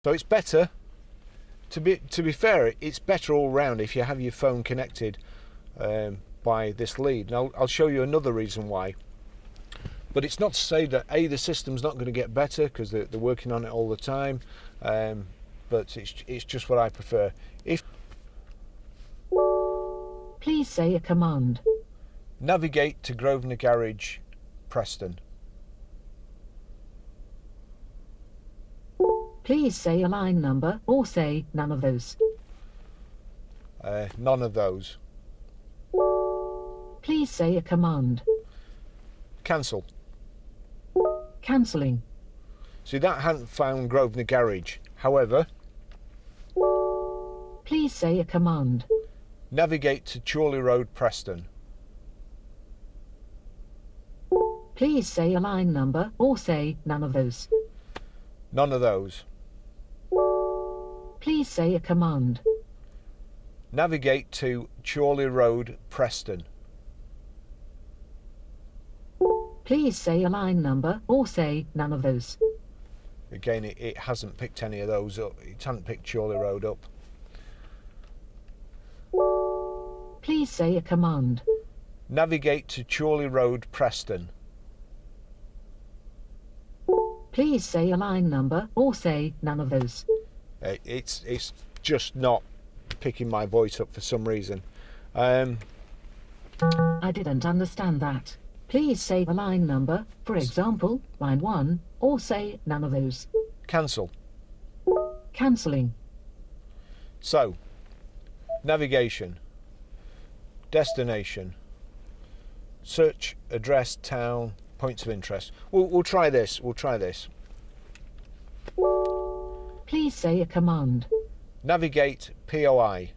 So it's better, to be fair, it's better all round if you have your phone connected by this lead. Now I'll show you another reason why. But it's not to say that the system's not going to get better, because they're working on it all the time. But it's just what I prefer. Please say a command. Navigate to Grosvenor Garage, Preston. Please say a line number, or say none of those. None of those. Please say a command. Cancel. Cancelling. See, that hadn't found Grosvenor Garage. However, Please say a command. navigate to Chorley Road, Preston. Please say a line number, or say none of those. None of those. Please say a command. Navigate to Chorley Road, Preston. Please say a line number, or say none of those. Again, it hasn't picked any of those up. It hasn't picked Chorley Road up. Please say a command. Navigate to Chorley Road, Preston. Please say a line number, or say none of those. It's just not picking my voice up for some reason. I didn't understand that. Please say a line number, for example, line 1, or say none of those. Cancel. Cancelling. So, navigation, destination, search, address, town, points of interest. We'll try this. We'll try this. Please say a command. Navigate POI.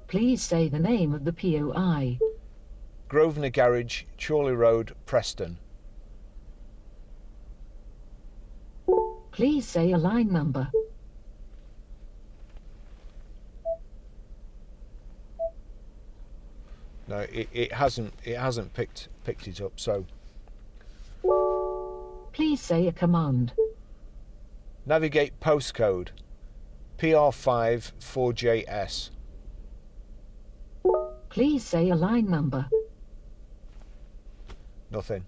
Please say the name of the POI. Grosvenor Garage, Chorley Road, Preston. Please say a line number. No, it hasn't picked it up. So, Please say a command. navigate postcode PR5 4JS. Please say a line number. Nothing.